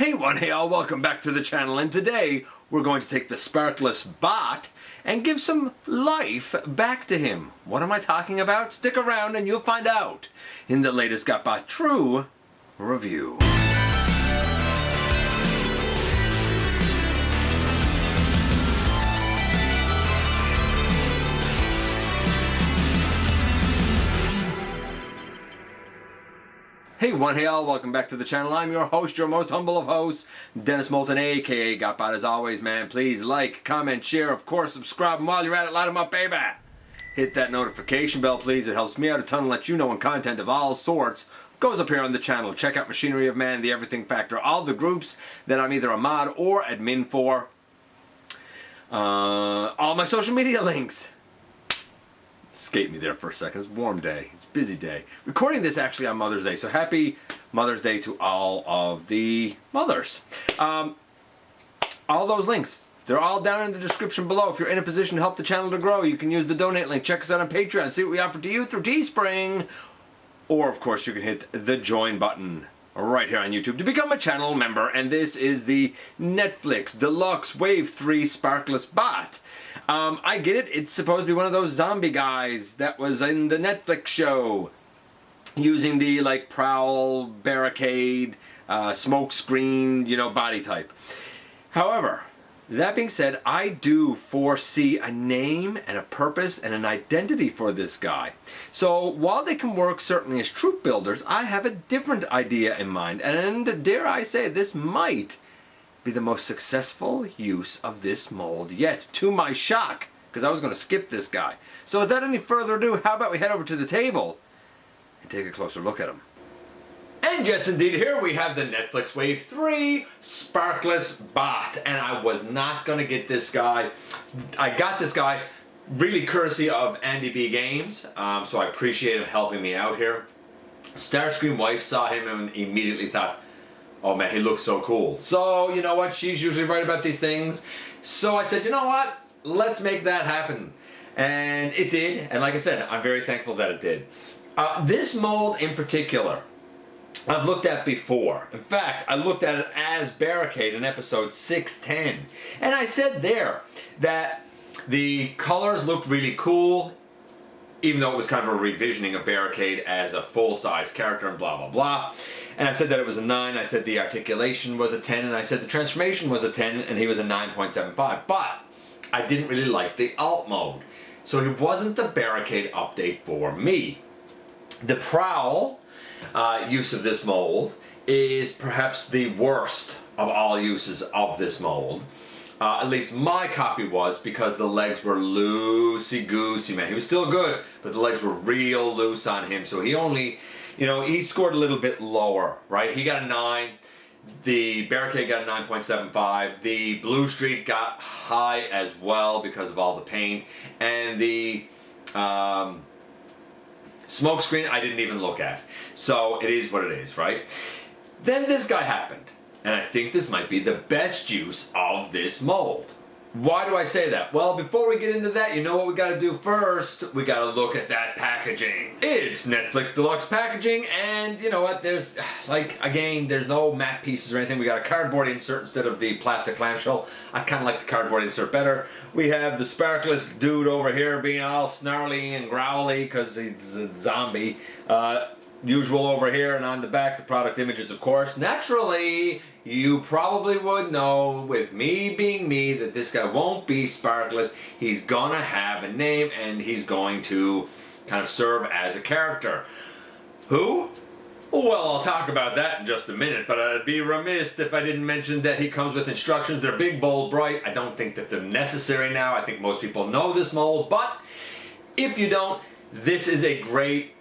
Hey all, welcome back to the channel, and today we're going to take the Sparkless bot and give some life back to him. What am I talking about? Stick around and you'll find out in the latest GotBot True review. Hey all, welcome back to the channel. I'm your host, your most humble of hosts, Dennis Moulton, aka GotBot. As always, man, please like, comment, share, of course, subscribe, and while you're at it, light them up, baby. Hit that notification bell, please. It helps me out a ton and lets you know when content of all sorts goes up here on the channel. Check out Machinery of Man, The Everything Factor, all the groups that I'm either a mod or admin for. All my social media links. Escaped me there for a second. It's a warm day. It's a busy day. Recording this actually on Mother's Day, so happy Mother's Day to all of the mothers. All those links, they're all down in the description below. If you're in a position to help the channel to grow, you can use the donate link. Check us out on Patreon. See what we offer to you through Teespring. Or, of course, you can hit the join button right here on YouTube to become a channel member. And this is the Netflix Deluxe Wave 3 Sparkless bot. I get it. It's supposed to be one of those zombie guys that was in the Netflix show, using the like Prowl, Barricade, smoke screen, body type. However, that being said, I do foresee a name and a purpose and an identity for this guy. So while they can work certainly as troop builders, I have a different idea in mind, and dare I say, this might be the most successful use of this mold yet, to my shock, because I was going to skip this guy. So without any further ado, how about we head over to the table and take a closer look at him. And yes, indeed, here we have the Netflix Wave 3 Sparkless bot. And I was not going to get this guy. I got this guy really courtesy of Andy B Games, so I appreciate him helping me out here. Starscream wife saw him and immediately thought, oh man, he looks so cool. So, you know what, she's usually right about these things. So I said, you know what, let's make that happen. And it did, and like I said, I'm very thankful that it did. This mold in particular, I've looked at before. In fact, I looked at it as Barricade in episode 610. And I said there that the colors looked really cool, even though it was kind of a revisioning of Barricade as a full-size character and blah, blah, blah. And I said that it was a 9, I said the articulation was a 10, and I said the transformation was a 10, and he was a 9.75. But I didn't really like the alt mode. So it wasn't the Barricade update for me. The Prowl use of this mold is perhaps the worst of all uses of this mold. At least my copy was, because the legs were loosey-goosey, man. He was still good, but the legs were real loose on him. So he only, he scored a little bit lower, right? He got a 9. The Barricade got a 9.75. The Bluestreak got high as well because of all the paint. And the smoke screen I didn't even look at. So it is what it is, right? Then this guy happened. And I think this might be the best use of this mold. Why do I say that? Well, before we get into that, you know what we gotta do first? We gotta look at that packaging. It's Netflix Deluxe packaging, and you know what? There's, again, there's no matte pieces or anything. We got a cardboard insert instead of the plastic clamshell. I kinda like the cardboard insert better. We have the Sparkless dude over here being all snarly and growly because he's a zombie. Usual over here, and on the back, the product images, of course. Naturally, you probably would know, with me being me, that this guy won't be Sparkless. He's gonna have a name, and he's going to kind of serve as a character. Who? Well, I'll talk about that in just a minute, but I'd be remiss if I didn't mention that he comes with instructions. They're big, bold, bright. I don't think that they're necessary now. I think most people know this mold, but if you don't, this is a great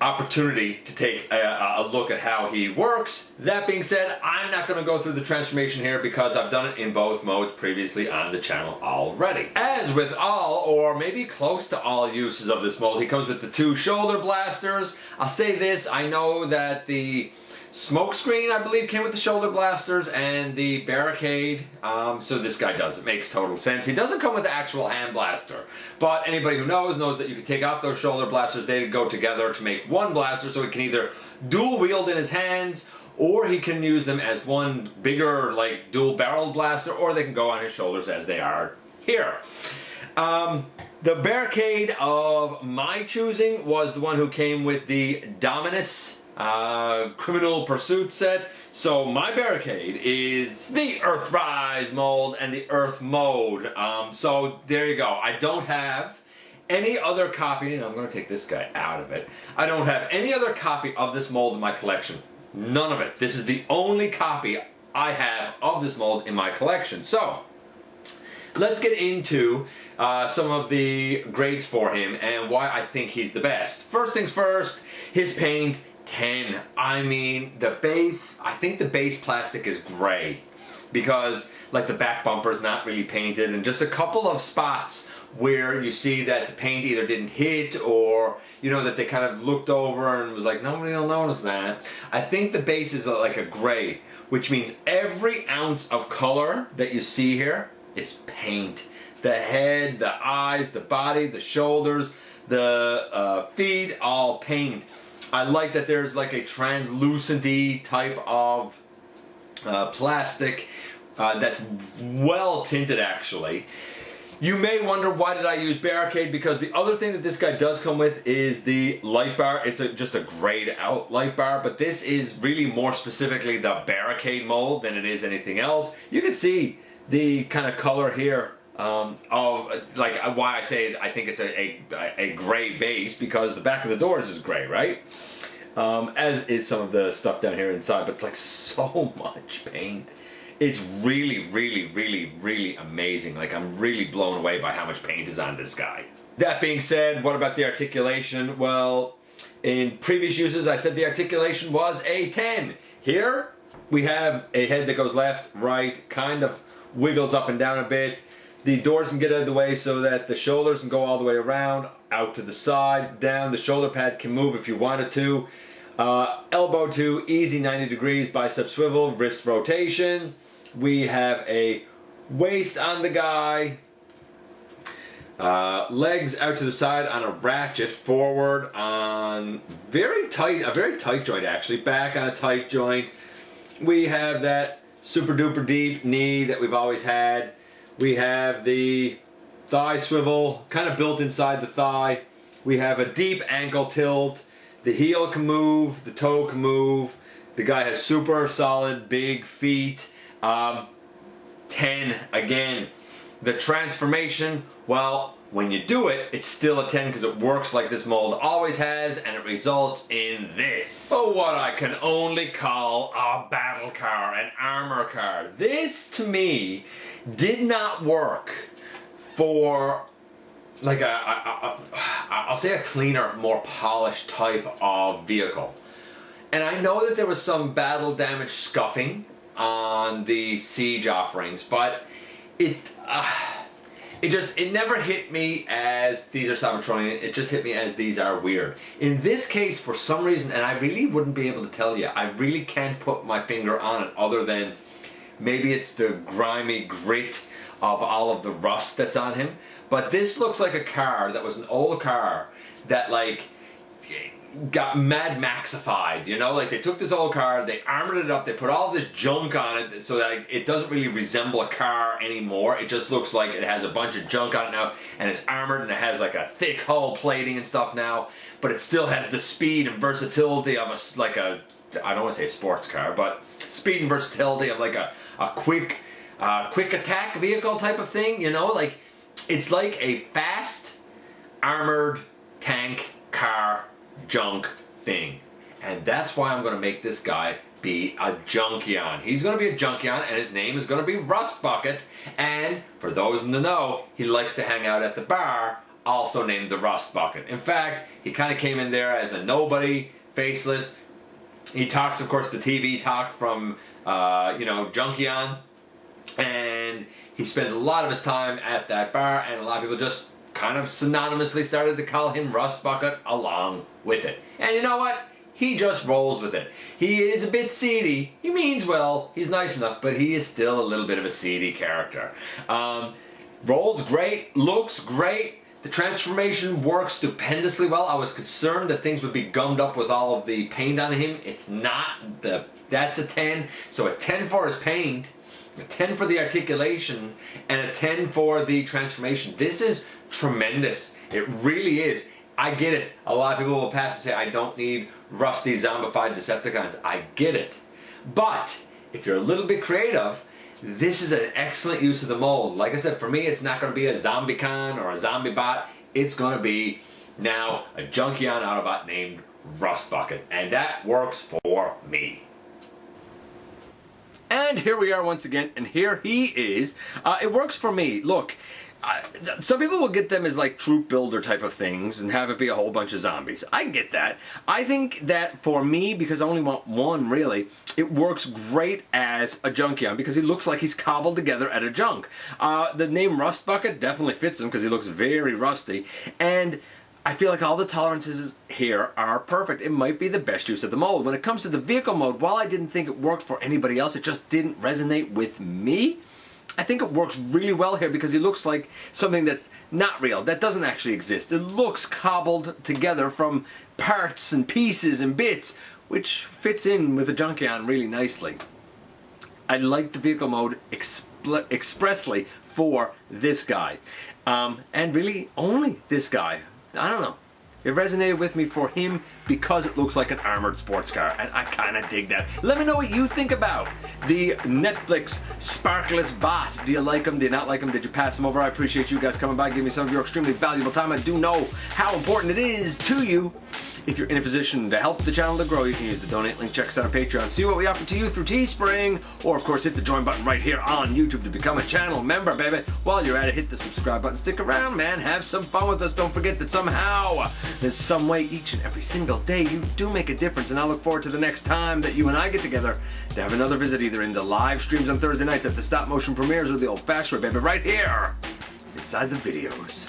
opportunity to take a look at how he works. That being said, I'm not going to go through the transformation here because I've done it in both modes previously on the channel already. As with all, or maybe close to all uses of this mold, he comes with the 2 shoulder blasters. I'll say this, I know that the smoke screen, I believe, came with the shoulder blasters, and the Barricade, so this guy does. It makes total sense. He doesn't come with the actual hand blaster, but anybody who knows that you can take off those shoulder blasters. They go together to make one blaster, so he can either dual wield in his hands or he can use them as one bigger, like, dual barrel blaster, or they can go on his shoulders as they are here. The Barricade of my choosing was the one who came with the Dominus Criminal Pursuit set. So my Barricade is the Earthrise mold and the Earth mode. So there you go. I don't have any other copy, and I'm going to take this guy out of it. I don't have any other copy of this mold in my collection. None of it. This is the only copy I have of this mold in my collection. So let's get into some of the grades for him and why I think he's the best. First things first, his paint, 10. I mean, the base, I think the base plastic is gray because like the back bumper is not really painted, and just a couple of spots where you see that the paint either didn't hit, or you know that they kind of looked over and was like, nobody will notice that. I think the base is like a gray, which means every ounce of color that you see here is paint. The head, the eyes, the body, the shoulders, the feet, all paint. I like that there's like a translucent-y type of plastic that's well tinted actually. You may wonder, why did I use Barricade? Because the other thing that this guy does come with is the light bar. It's just a grayed out light bar, but this is really more specifically the Barricade mold than it is anything else. You can see the kind of color here of like why I say I think it's a gray base, because the back of the doors is gray, right? As is some of the stuff down here inside, but like so much paint. It's really, really, really, really amazing. Like, I'm really blown away by how much paint is on this guy. That being said, what about the articulation? Well, in previous uses, I said the articulation was a 10. Here, we have a head that goes left, right, kind of wiggles up and down a bit. The doors can get out of the way so that the shoulders can go all the way around, out to the side, down. The shoulder pad can move if you wanted to. Elbow to easy 90 degrees, bicep swivel, wrist rotation. We have a waist on the guy, legs out to the side on a ratchet, forward on a very tight joint actually, back on a tight joint. We have that super duper deep knee that we've always had. We have the thigh swivel kind of built inside the thigh. We have a deep ankle tilt. The heel can move, the toe can move. The guy has super solid big feet. 10 again. The transformation, well, when you do it, it's still a 10 because it works like this mold always has, and it results in this. Oh, what I can only call a battle car, an armor car. This, to me, did not work for like I'll say a cleaner, more polished type of vehicle. And I know that there was some battle damage scuffing on the Siege offerings, but it never hit me as these are Cybertronian. It just hit me as these are weird. In this case, for some reason, and I really wouldn't be able to tell you, I really can't put my finger on it other than maybe it's the grimy grit of all of the rust that's on him. But this looks like a car that was an old car that like got Mad Maxified, you know, like they took this old car, they armored it up, they put all this junk on it so that it doesn't really resemble a car anymore. It just looks like it has a bunch of junk on it now, and it's armored and it has like a thick hull plating and stuff now, but it still has the speed and versatility of I don't want to say a sports car, but speed and versatility of like a quick attack vehicle type of thing, you know, like it's like a fast armored tank car junk thing. And that's why I'm going to make this guy be a Junkion. He's going to be a Junkion, and his name is going to be Rustbucket. And for those in the know, he likes to hang out at the bar, also named the Rustbucket. In fact, he kind of came in there as a nobody, faceless. He talks, of course, the TV talk from, Junkion. And he spends a lot of his time at that bar, and a lot of people just kind of synonymously started to call him Rustbucket along with it. And you know what? He just rolls with it. He is a bit seedy. He means well. He's nice enough, but he is still a little bit of a seedy character. Rolls great, looks great. The transformation works stupendously well. I was concerned that things would be gummed up with all of the paint on him. It's not. That's a 10. So a 10 for his paint, a 10 for the articulation, and a 10 for the transformation. This is tremendous. It really is. I get it. A lot of people will pass and say, I don't need rusty zombified Decepticons. I get it. But if you're a little bit creative, this is an excellent use of the mold. Like I said, for me, it's not going to be a Zombicon or a Zombiebot. It's going to be now a Junkion Autobot named Rustbucket. And that works for me. And here we are once again, and here he is. It works for me. Look, some people will get them as like troop builder type of things and have it be a whole bunch of zombies. I get that. I think that for me, because I only want one really, it works great as a Junkion because he looks like he's cobbled together at a junk. The name Rustbucket definitely fits him because he looks very rusty, and I feel like all the tolerances here are perfect. It might be the best use of the mold. When it comes to the vehicle mode, while I didn't think it worked for anybody else, it just didn't resonate with me. I think it works really well here because he looks like something that's not real, that doesn't actually exist. It looks cobbled together from parts and pieces and bits, which fits in with the Junkion really nicely. I like the vehicle mode expressly for this guy. And really only this guy. I don't know. It resonated with me for him because it looks like an armored sports car, and I kind of dig that. Let me know what you think about the Netflix Sparkless bot. Do you like them? Do you not like them? Did you pass them over? I appreciate you guys coming by, giving me some of your extremely valuable time. I do know how important it is to you. If you're in a position to help the channel to grow, you can use the donate link, check us out on Patreon, see what we offer to you through Teespring, or of course hit the join button right here on YouTube to become a channel member, baby. While you're at it, hit the subscribe button, stick around, man, have some fun with us. Don't forget that somehow, there's some way each and every single day you do make a difference, and I look forward to the next time that you and I get together to have another visit either in the live streams on Thursday nights at the stop motion premieres or the old fashioned way, baby, right here inside the videos.